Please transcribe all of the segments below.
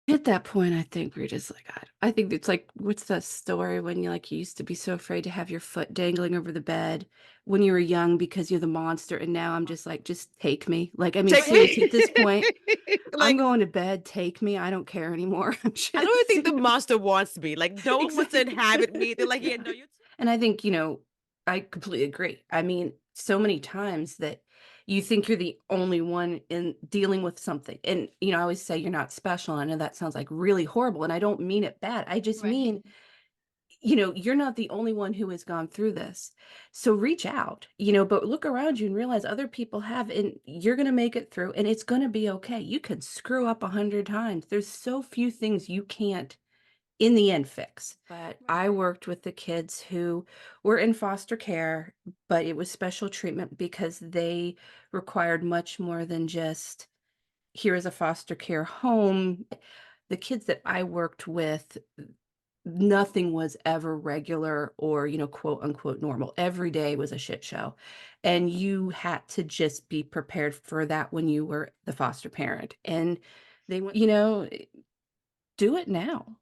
At that point, I think we're just like, I think it's like, what's the story when you used to be so afraid to have your foot dangling over the bed when you were young because you're the monster, and now I'm just like, "Just take me." Like, I mean, Take seriously, me. at this point, I'm Like, going to bed, take me, I don't care anymore. I'm I don't even just, think the monster wants me. Like, no one wants to exactly. inhabit me. They're like, "Yeah, Yeah. no, you." And I think, I completely agree. I mean, so many times that you think you're the only one in dealing with something. And, I always say you're not special. I know that sounds like really horrible, and I don't mean it bad. I just Right. mean, you're not the only one who has gone through this. So reach out, but look around you and realize other people have, and you're going to make it through, and it's going to be okay. You can screw up 100 times. There's so few things you can't in the end fix. But I Right. worked with the kids who were in foster care, but it was special treatment because they required much more than just here is a foster care home. The kids that I worked with, nothing was ever regular or, quote unquote normal. Every day was a shit show. And you had to just be prepared for that when you were the foster parent. And they went, do it now,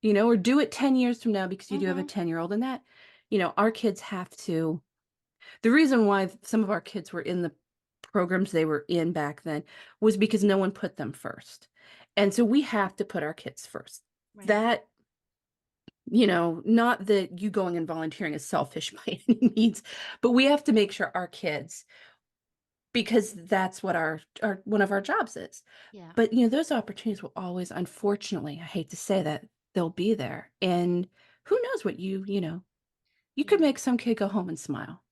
or do it 10 years from now because you do have a Mhm. 10-year-old, and that, our kids have to the reason why some of our kids were in the programs they were in back then was because no one put them first. And so we have to put our kids first. Right. That, not that you going and volunteering is selfish by any means, but we have to make sure our kids, because that's what our one of our jobs is. Yeah. But, those opportunities will always, unfortunately, I hate to say that, they'll be there. And who knows what you could Yeah. make some kid go home and smile.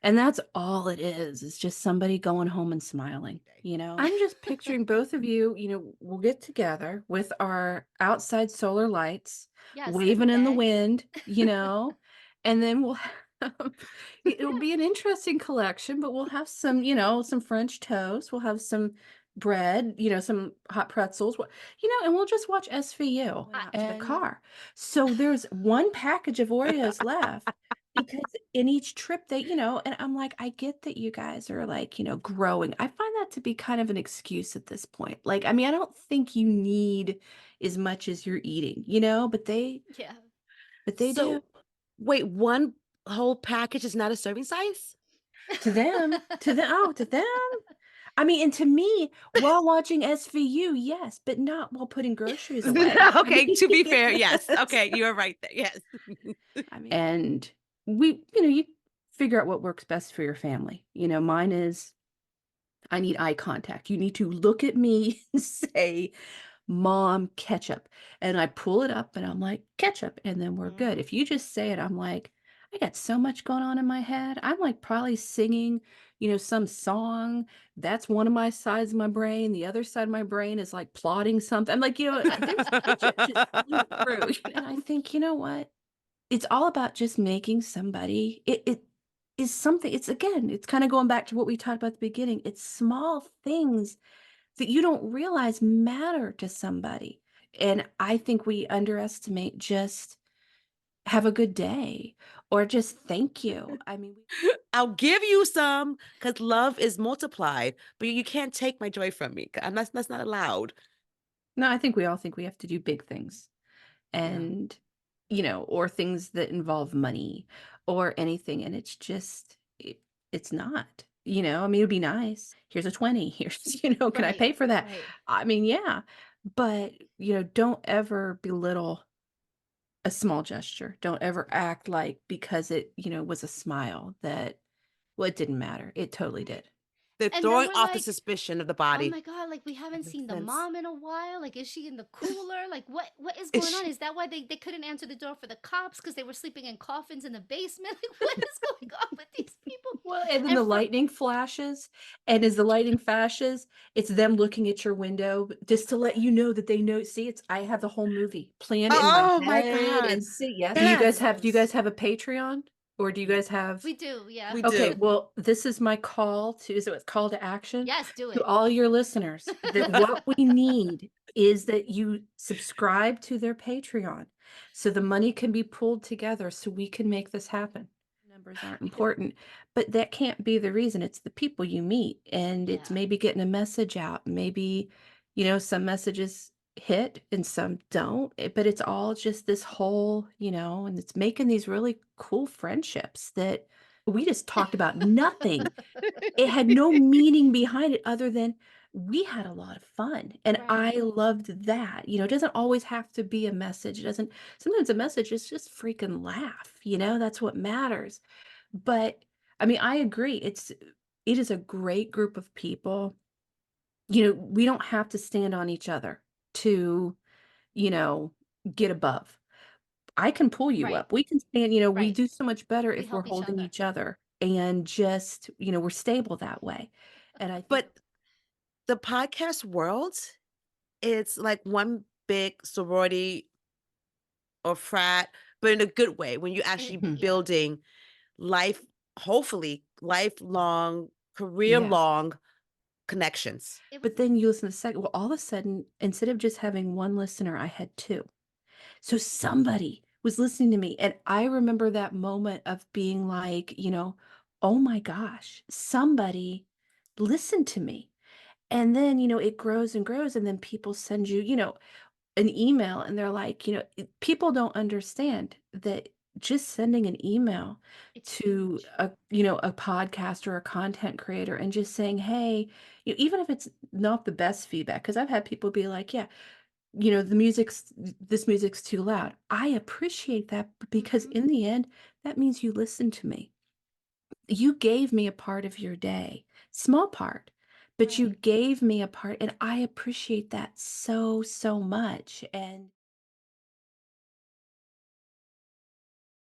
And that's all it is just somebody going home and smiling, Day. you know? I'm just picturing both of you, we'll get together with our outside solar lights, Yes, and the waving in the bed. wind, and then we'll have it'll be an interesting collection, but we'll have some, some French toast, we'll have some bread, some hot pretzels, and we'll just watch SVU I in the car. So there's one package of Oreos left because in each trip and I'm like, I get that you guys are like, growing. I find that to be kind of an excuse at this point. Like, I mean, I don't think you need as much as you're eating, yeah. but they do. So, wait, one whole package is not a serving size? To them. I mean, and to me, while watching SVU, yes, but not while putting groceries away. I Okay, mean, to be fair, yes. Okay, you're right there. Yes. and you figure out what works best for your family. Mine is I need eye contact. You need to look at me and say, "Mom, ketchup." And I pull it up and I'm like, "Ketchup." And then we're Mhm. good. If you just say it, I'm like, I got so much going on in my head. I'm like probably singing, some song. That's one of my sides of my brain. The other side of my brain is like plotting something. I'm like, there's ketchup just coming through. And I think, you know what? It's all about just making somebody it is something it's again, it's kinda going back to what we talked about at the beginning. It's small things that you don't realize matter to somebody. And I think we underestimate just have a good day or just thank you. I mean, I'll give you some because love is multiplied, but you can't take my joy from me. I'm not that's not allowed. no, I think we all think we have to do big things. Yeah. And or things that involve money or anything, and it's just it's not, I mean, it'd be nice, here's a 20, here's can I Right. pay for that? Right. I mean, yeah, but don't ever belittle a small gesture. Don't ever act like because it was a smile that, well, it didn't matter. It totally Right. did. They're And then throwing we're off the like, suspicion of the "Oh body. my god, like, we That haven't makes seen the sense. mom in a while, like, is she in the cooler? Like, what is Is going on? she Is that why they couldn't answer the door for the cops because they were sleeping in coffins in the basement? Like, what is going on with these people?" Well, and then And the for lightning flashes, and as the lightning flashes, it's them looking at your window just to let you know that they know. See, it's I have the whole movie planned in my Oh my head god. and see, yes. Yes, Do you guys have a Patreon? Or do you guys have we do, yeah. we Okay, do. well, this is my call to is it what's call to action Yes, do to it. all your listeners that what we need is that you subscribe to their Patreon so the money can be pulled together so we can make this happen. Numbers aren't important, but that can't be the reason. It's the people you meet, and it's Yeah. maybe getting a message out, maybe, some messages. hit and some don't, but it's all just this whole, and it's making these really cool friendships that we just talked about nothing. It had no meaning behind it other than we had a lot of fun, and Right. I loved that. It doesn't always have to be a message. It doesn't sometimes a message is just freaking laugh, that's what matters. But I mean, I agree. It is a great group of people. We don't have to stand on each other to, you know, get above. I can pull you Right. up. We can stand, we Right. do so much better We if we're help each holding other. each other and just, we're stable that way. And I think But the podcast world, it's like one big sorority or frat, but in a good way when you're And actually Mhm. yeah, building life, hopefully lifelong, career Yeah. long connections. it was But then you listen to the second, well, all of a sudden, instead of just having one listener, I had two. So somebody was listening to me. And I remember that moment of being like, oh my gosh, somebody listened to me. And then, it grows and grows. And then people send you, an email and they're like, people don't understand that just sending an email it's to huge. a podcast or a content creator and just saying, hey, even if it's not the best feedback, because I've had people be like, yeah, this music's too loud. I appreciate that because Mhm. in the end, that means you listened to me. You gave me a part of your day, small part, but you Right. gave me a part, and I appreciate that so, so much. And